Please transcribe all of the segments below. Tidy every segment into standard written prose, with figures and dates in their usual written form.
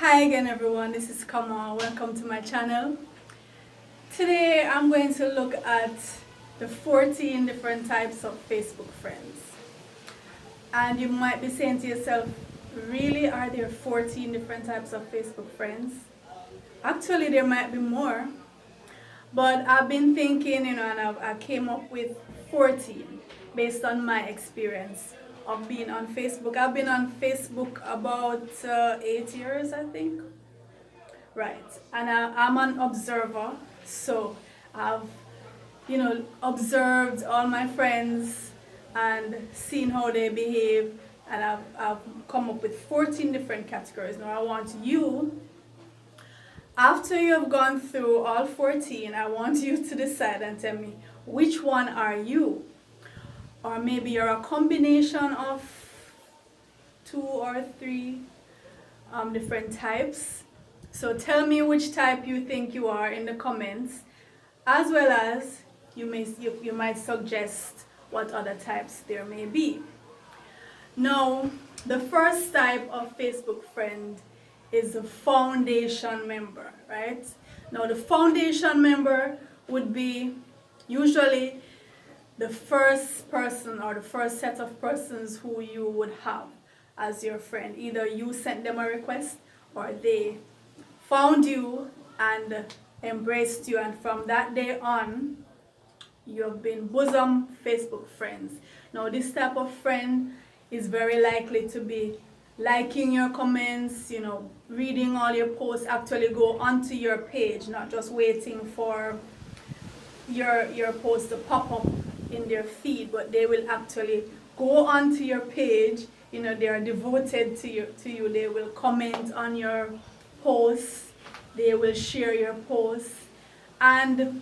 Hi again everyone, this is Kamau. Welcome to my channel. Today I'm going to look at the 14 different types of Facebook friends. And you might be saying to yourself, really, are there 14 different types of Facebook friends? Actually, there might be more. But I've been thinking, and I came up with 14 based on my experience of being on Facebook. I've been on Facebook about 8 years, I think. Right. And I'm an observer, so I've, observed all my friends and seen how they behave, and I've come up with 14 different categories. Now I want you, after you have gone through all 14, I want you to decide and tell me which one are you? Or maybe you're a combination of 2 or 3 different types. So tell me which type you think you are in the comments, as well as you might suggest what other types there may be. Now, the first type of Facebook friend is a foundation member, right? Now, the foundation member would be usually the first person or the first set of persons who you would have as your friend. Either you sent them a request or they found you and embraced you, and from that day on, you have been bosom Facebook friends. Now, this type of friend is very likely to be liking your comments, reading all your posts, actually go onto your page, not just waiting for your post to pop up in their feed, but they will actually go onto your page. They are devoted to you. They will comment on your posts, they will share your posts, and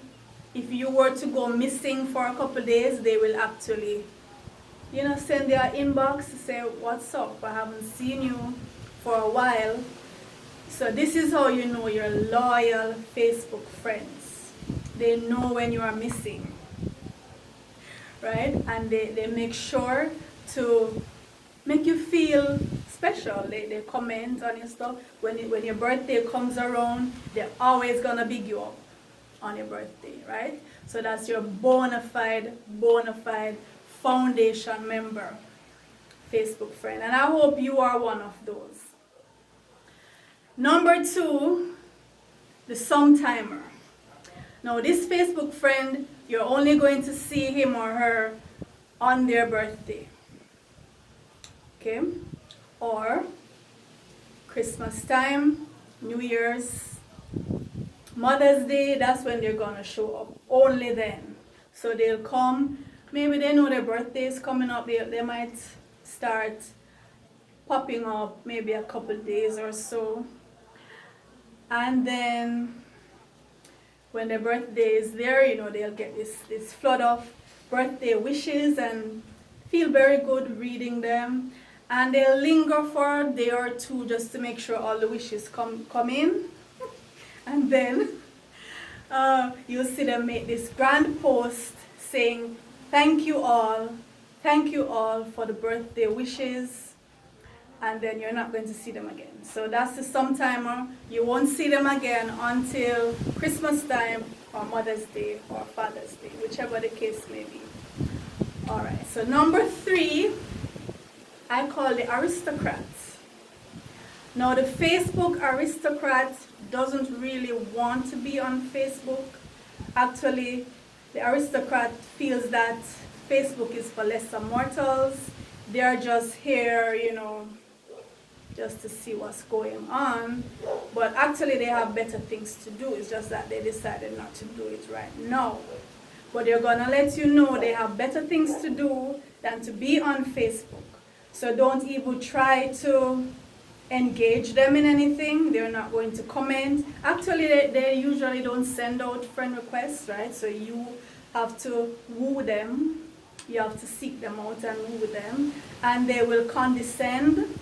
if you were to go missing for a couple days, they will actually send their inbox to say, what's up, I haven't seen you for a while. So this is how you know your loyal Facebook friends. They know when you are missing, right? And they make sure to make you feel special. They comment on your stuff. When your birthday comes around, they're always gonna big you up on your birthday, right? So that's your bona fide foundation member Facebook friend, and I hope you are one of those. Number 2, the sometimer. Now, this Facebook friend, you're only going to see him or her on their birthday, okay? Or Christmas time, New Year's, Mother's Day, that's when they're gonna show up, only then. So they'll come, maybe they know their birthday is coming up, they might start popping up maybe a couple days or so. And then when their birthday is there, they'll get this flood of birthday wishes and feel very good reading them. And they'll linger for a day or two just to make sure all the wishes come in. And then you'll see them make this grand post saying, thank you all for the birthday wishes, and then you're not going to see them again. So that's the sometimer. You won't see them again until Christmas time or Mother's Day or Father's Day, whichever the case may be. Alright, so number 3, I call the aristocrats. Now, the Facebook aristocrat doesn't really want to be on Facebook. Actually, the aristocrat feels that Facebook is for lesser mortals. They're just here, just to see what's going on. But actually, they have better things to do. It's just that they decided not to do it right now. But they're gonna let you know they have better things to do than to be on Facebook. So don't even try to engage them in anything. They're not going to comment. Actually, they usually don't send out friend requests, right? So you have to woo them. You have to seek them out and woo them. And they will condescend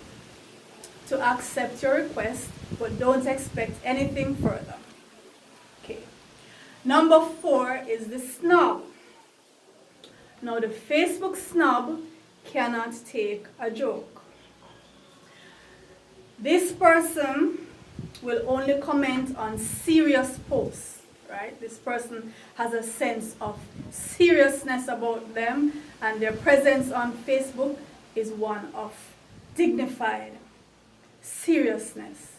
to accept your request, but don't expect anything further. Okay. Number 4 is the snob. Now, the Facebook snob cannot take a joke. This person will only comment on serious posts, right? This person has a sense of seriousness about them, and their presence on Facebook is one of dignified seriousness.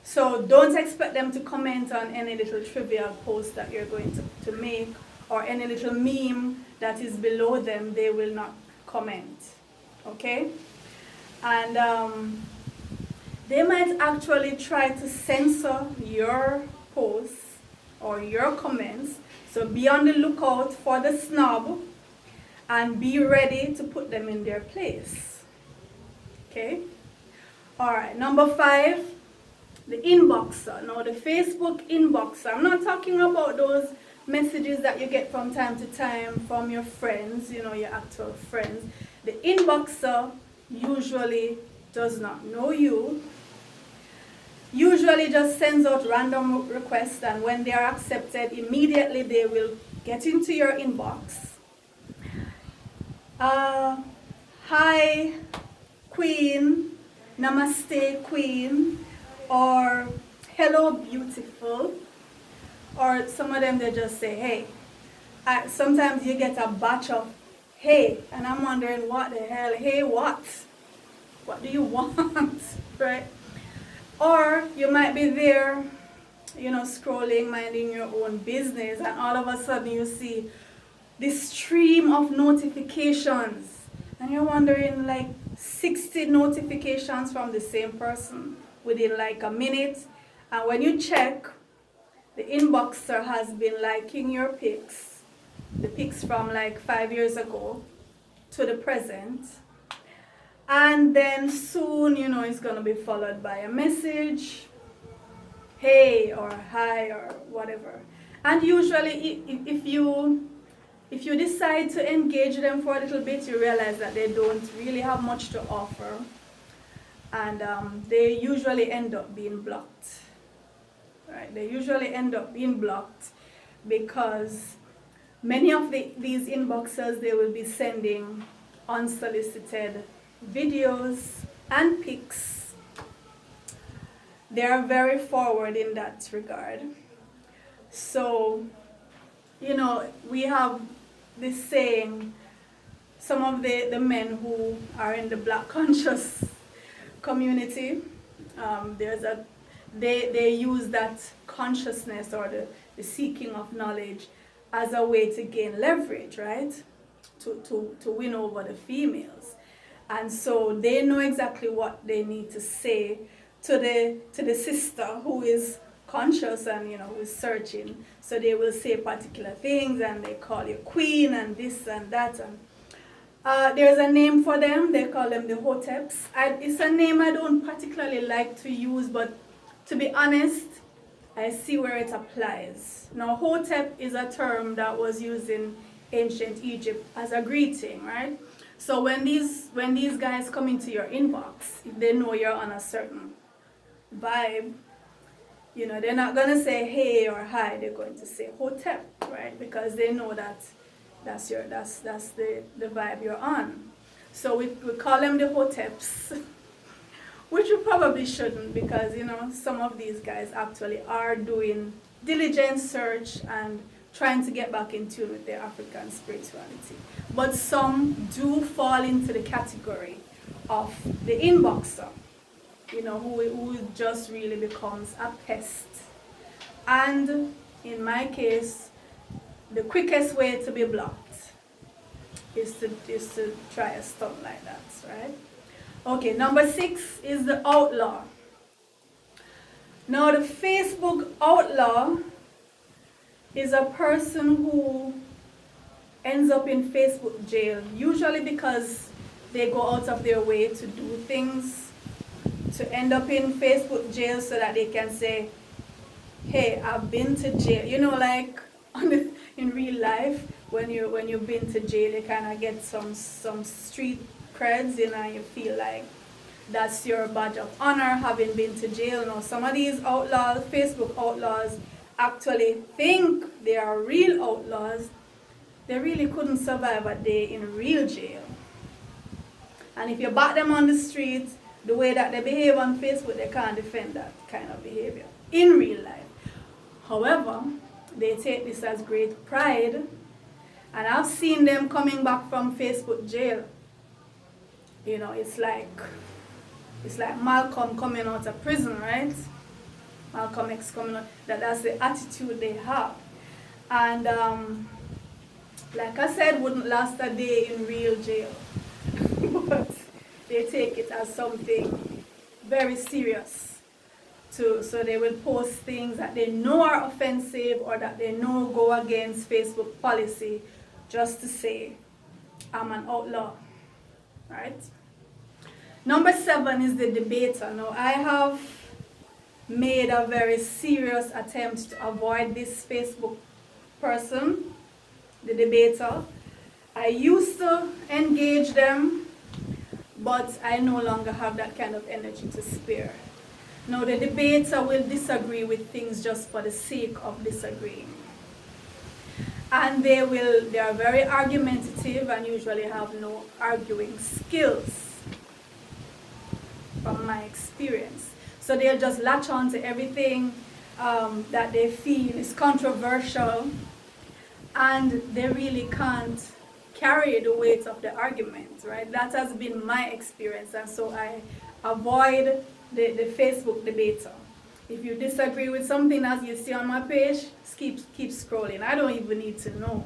So don't expect them to comment on any little trivial post that you're going to make, or any little meme that is below them. They will not comment, okay? And they might actually try to censor your posts or your comments. So be on the lookout for the snob and be ready to put them in their place. Okay? Alright, number 5, the inboxer. Now the Facebook inboxer, I'm not talking about those messages that you get from time to time from your friends, you know, your actual friends. The inboxer usually does not know you, usually just sends out random requests, and when they are accepted, immediately they will get into your inbox. Hi, queen, namaste, queen, or hello, beautiful, or some of them they just say, hey. Sometimes you get a batch of hey, and I'm wondering what the hell, hey what? What do you want, right? Or you might be there, you know, scrolling, minding your own business, and all of a sudden you see this stream of notifications, and you're wondering, like 60 notifications from the same person within like a minute, and when you check, the inboxer has been liking your pics, the pics from like 5 years ago to the present. And then soon, you know, it's going to be followed by a message, hey, or hi, or whatever. And usually, if you decide to engage them for a little bit, you realize that they don't really have much to offer. And they usually end up being blocked. Right? They usually end up being blocked because many of these inboxers, they will be sending unsolicited videos and pics. They are very forward in that regard. So, you know, we have this saying, some of the men who are in the Black conscious community, they use that consciousness or the seeking of knowledge as a way to gain leverage, right? To win over the females. And so they know exactly what they need to say to the sister who is conscious and, you know, who is searching. So they will say particular things, and they call you queen and this and that. And there's a name for them. They call them the hoteps. It's a name I don't particularly like to use, but to be honest, I see where it applies. Now, hotep is a term that was used in ancient Egypt as a greeting, right? So when these guys come into your inbox, if they know you're on a certain vibe, you know, they're not gonna say hey or hi, they're going to say hotep, right? Because they know that that's the vibe you're on. So we call them the hoteps, which we probably shouldn't, because, you know, some of these guys actually are doing diligent search and trying to get back in tune with their African spirituality. But some do fall into the category of the inboxer, you know, who just really becomes a pest. And in my case, the quickest way to be blocked is to try a stunt like that, right? Okay, number 6 is the outlaw. Now, the Facebook outlaw is a person who ends up in Facebook jail, usually because they go out of their way to do things to end up in Facebook jail so that they can say, hey, I've been to jail. You know, like in real life, when you've been to jail, you kind of get some street creds, you know, you feel like that's your badge of honor, having been to jail. Now, some of these outlaws, Facebook outlaws, actually think they are real outlaws. They really couldn't survive a day in real jail. And if you bat them on the street the way that they behave on Facebook, they can't defend that kind of behavior in real life. However, they take this as great pride, and I've seen them coming back from Facebook jail. You know, it's like Malcolm coming out of prison, right? Malcolm X coming out. That's the attitude they have. And like I said, wouldn't last a day in real jail. But they take it as something very serious. So they will post things that they know are offensive or that they know go against Facebook policy just to say, I'm an outlaw, right? Number 7 is the debater. Now, I have made a very serious attempt to avoid this Facebook person, the debater. I used to engage them, but I no longer have that kind of energy to spare. Now, the debater will disagree with things just for the sake of disagreeing. And they are very argumentative and usually have no arguing skills, from my experience. So they'll just latch on to everything that they feel is controversial, and they really can't carry the weight of the argument, right? That has been my experience, and so I avoid the Facebook debater. If you disagree with something as you see on my page, keep scrolling. I don't even need to know.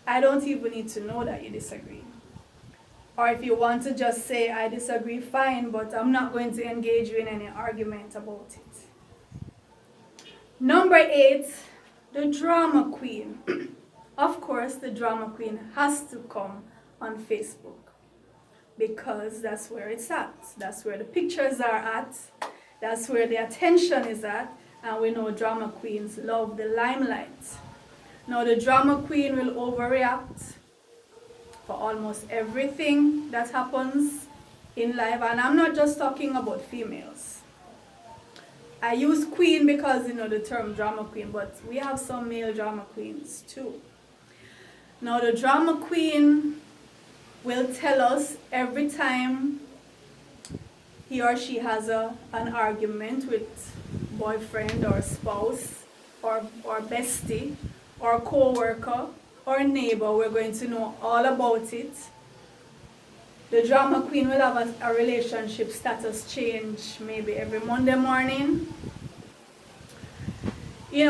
I don't even need to know that you disagree. Or if you want to just say, I disagree, fine, but I'm not going to engage you in any argument about it. Number 8, the drama queen. Of course, the drama queen has to come on Facebook because that's where it's at. That's where the pictures are at. That's where the attention is at. And we know drama queens love the limelight. Now, the drama queen will overreact for almost everything that happens in life. And I'm not just talking about females. I use queen because, the term drama queen, but we have some male drama queens too. Now, the drama queen will tell us every time he or she has an argument with boyfriend or spouse or bestie or co-worker or neighbor, we're going to know all about it. The drama queen will have a relationship status change maybe every Monday morning. We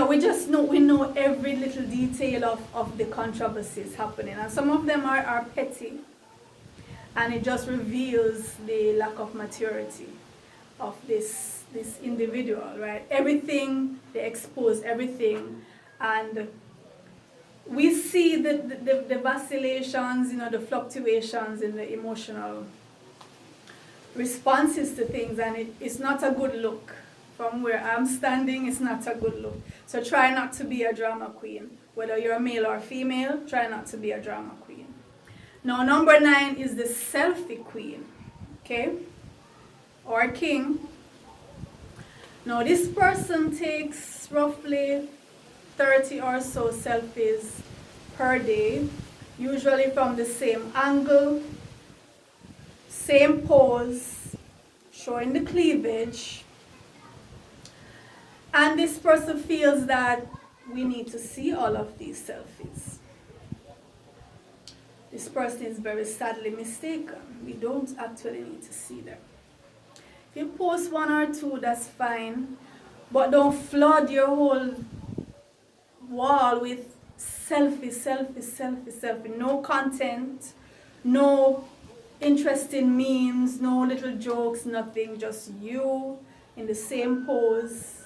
know every little detail of the controversies happening, and some of them are petty, and it just reveals the lack of maturity of this individual, right? Everything, they expose everything, and we see the vacillations, the fluctuations in the emotional responses to things, and it's not a good look. From where I'm standing, it's not a good look. So try not to be a drama queen. Whether you're a male or female, try not to be a drama queen. Now, number 9 is the selfie queen, okay? Or king. Now, this person takes roughly 30 or so selfies per day, usually from the same angle, same pose, showing the cleavage. And this person feels that we need to see all of these selfies. This person is very sadly mistaken. We don't actually need to see them. If you post 1 or 2, that's fine, but don't flood your whole wall with selfie. No content, no interesting memes, no little jokes, nothing, just you in the same pose.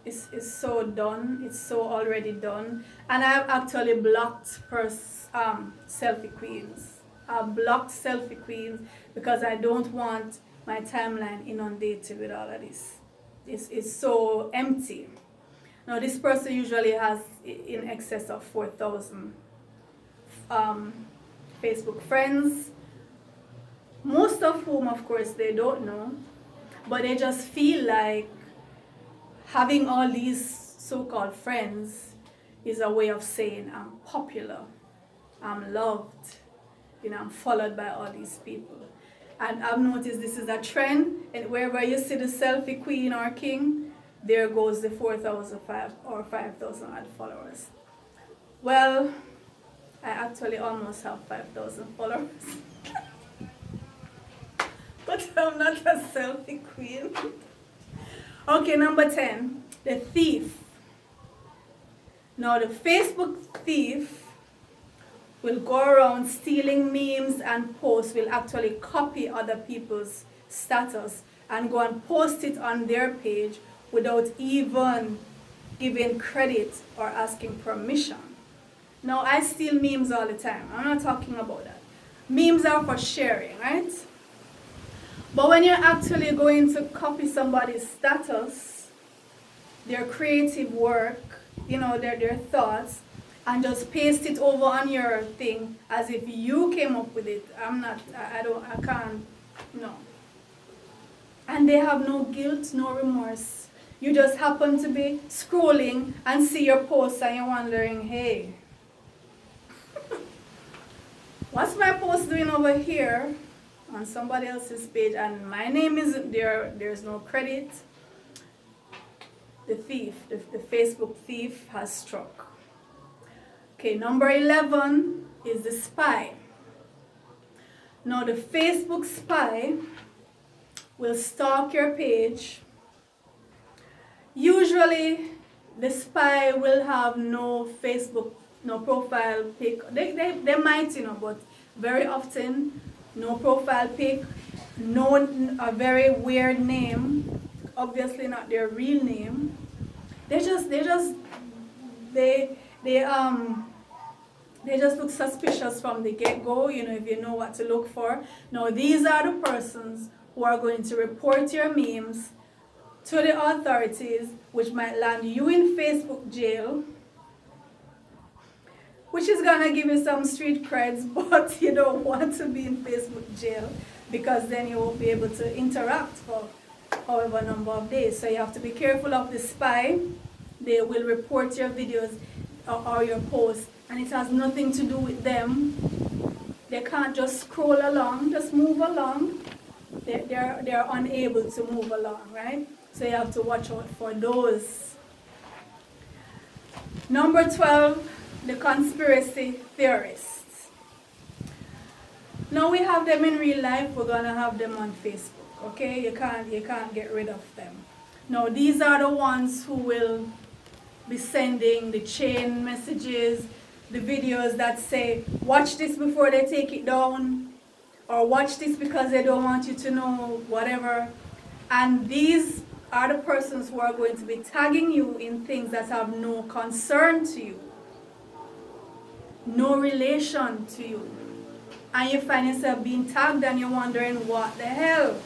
It's so done. It's so already done. And I've actually blocked selfie queens. I've blocked selfie queens because I don't want my timeline inundated with all of this. It's so empty. Now, this person usually has in excess of 4,000 Facebook friends, most of whom, of course, they don't know, but they just feel like having all these so-called friends is a way of saying I'm popular, I'm loved, I'm followed by all these people. And I've noticed this is a trend, and wherever you see the selfie queen or king, there goes the 4,000 or 5,000 odd followers. Well, I actually almost have 5,000 followers. But I'm not a selfie queen. Okay, number 10, the thief. Now the Facebook thief will go around stealing memes and posts, will actually copy other people's status and go and post it on their page without even giving credit or asking permission. Now I steal memes all the time. I'm not talking about that. Memes are for sharing, right? But when you're actually going to copy somebody's status, their creative work, their thoughts, and just paste it over on your thing as if you came up with it, I can't, no. And they have no guilt, no remorse. You just happen to be scrolling and see your post and you're wondering, hey, what's my post doing over here on somebody else's page and my name isn't there, there's no credit. The thief, the Facebook thief has struck. Okay, number 11 is the spy. Now the Facebook spy will stalk your page. Usually the spy will have no Facebook, no profile pic. They might, but very often no profile pic, a very weird name, obviously not their real name. They just look suspicious from the get-go, if you know what to look for. Now, these are the persons who are going to report your memes to the authorities, which might land you in Facebook jail, which is going to give you some street creds, but you don't want to be in Facebook jail because then you won't be able to interact for however number of days. So you have to be careful of the spy. They will report your videos or your posts, and it has nothing to do with them. They can't just scroll along, just move along. They're unable to move along, right? So you have to watch out for those. Number 12, the conspiracy theorists. Now we have them in real life, we're gonna have them on Facebook, okay? You can't get rid of them. Now these are the ones who will be sending the chain messages, the videos that say, watch this before they take it down, or watch this because they don't want you to know, whatever. And these are the persons who are going to be tagging you in things that have no concern to you, no relation to you. And you find yourself being tagged and you're wondering, what the hell?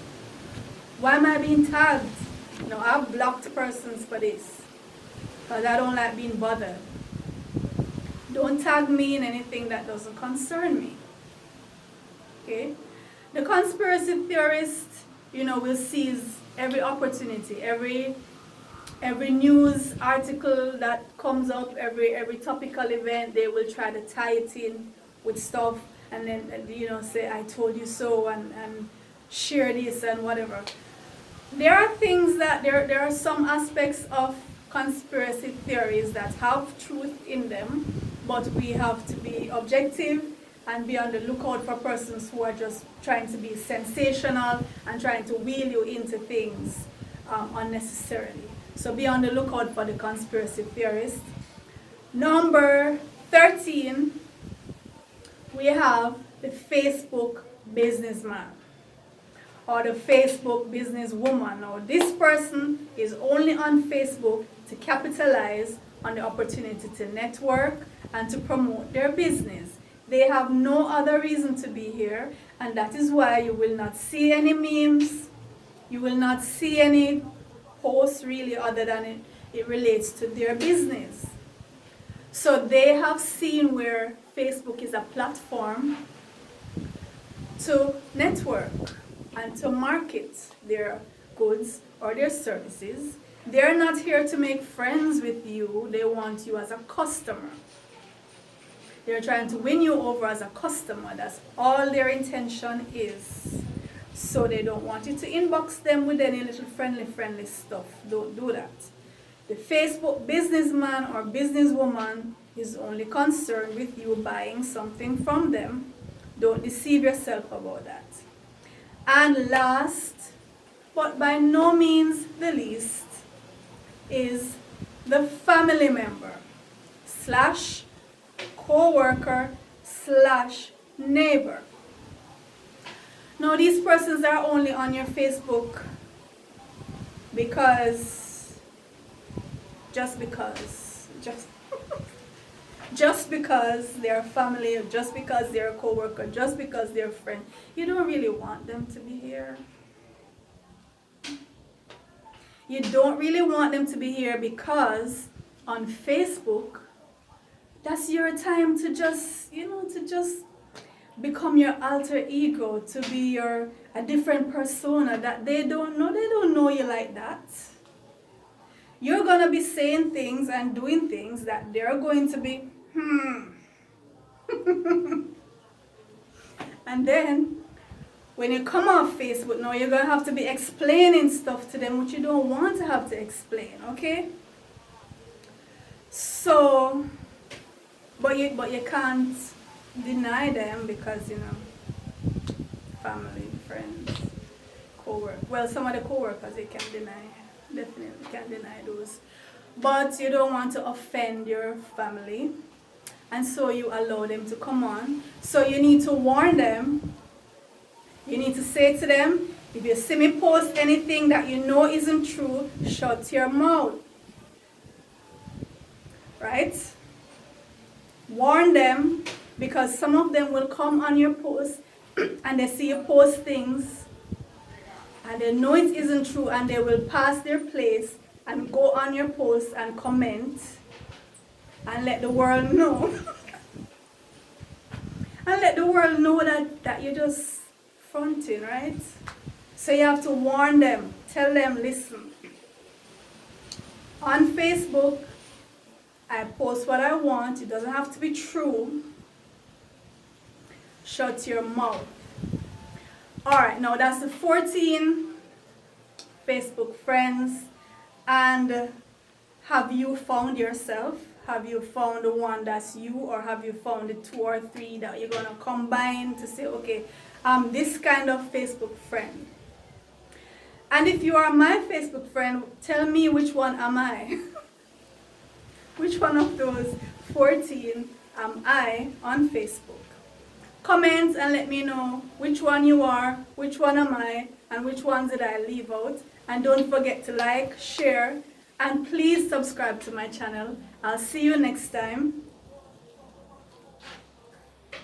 Why am I being tagged? I've blocked persons for this because I don't like being bothered. Don't tag me in anything that doesn't concern me. Okay? The conspiracy theorists, will seize every opportunity, every news article that comes up, every topical event, they will try to tie it in with stuff and then, say, I told you so, and share this and whatever. There are things that, there are some aspects of conspiracy theories that have truth in them, but we have to be objective and be on the lookout for persons who are just trying to be sensational and trying to wheel you into things unnecessarily. So be on the lookout for the conspiracy theorists. Number 13, we have the Facebook businessman or the Facebook businesswoman. Now this person is only on Facebook to capitalize on the opportunity to network and to promote their business. They have no other reason to be here, and that is why you will not see any memes, you will not see any posts really other than it relates to their business. So they have seen where Facebook is a platform to network and to market their goods or their services. They're not here to make friends with you, they want you as a customer. They're trying to win you over as a customer. That's all their intention is. So they don't want you to inbox them with any little friendly stuff. Don't do that. The Facebook businessman or businesswoman is only concerned with you buying something from them. Don't deceive yourself about that. And last, but by no means the least, is the family member slash co-worker slash neighbor. Now these persons are only on your Facebook because, just because they're family, or just because they're a co-worker, just because they're a friend. You don't really want them to be here. You don't really want them to be here because on Facebook, that's your time to just, to just become your alter ego, to be a different persona that they don't know you like that. You're going to be saying things and doing things that they're going to be, And then, when you come off Facebook now, you're going to have to be explaining stuff to them which you don't want to have to explain, okay? So, but you can't deny them because, family, friends, co-work. Well, some of the co-workers you can deny, definitely can deny those. But you don't want to offend your family, and so you allow them to come on. So you need to warn them. You need to say to them, if you see me post anything that you know isn't true, shut your mouth. Right? Warn them, because some of them will come on your post and they see you post things and they know it isn't true, and they will pass their place and go on your post and comment and let the world know. And let the world know that you're just fronting, right? So you have to warn them. Tell them, listen. On Facebook, I post what I want. It doesn't have to be true. Shut your mouth. Alright, now that's the 14 Facebook friends. And have you found yourself? Have you found the one that's you, or have you found the 2 or 3 that you're going to combine to say, okay, I'm this kind of Facebook friend? And if you are my Facebook friend, tell me, which one am I? Which one of those 14 am I on Facebook? Comment and let me know which one you are, which one am I, and which ones did I leave out. And don't forget to like, share, and please subscribe to my channel. I'll see you next time.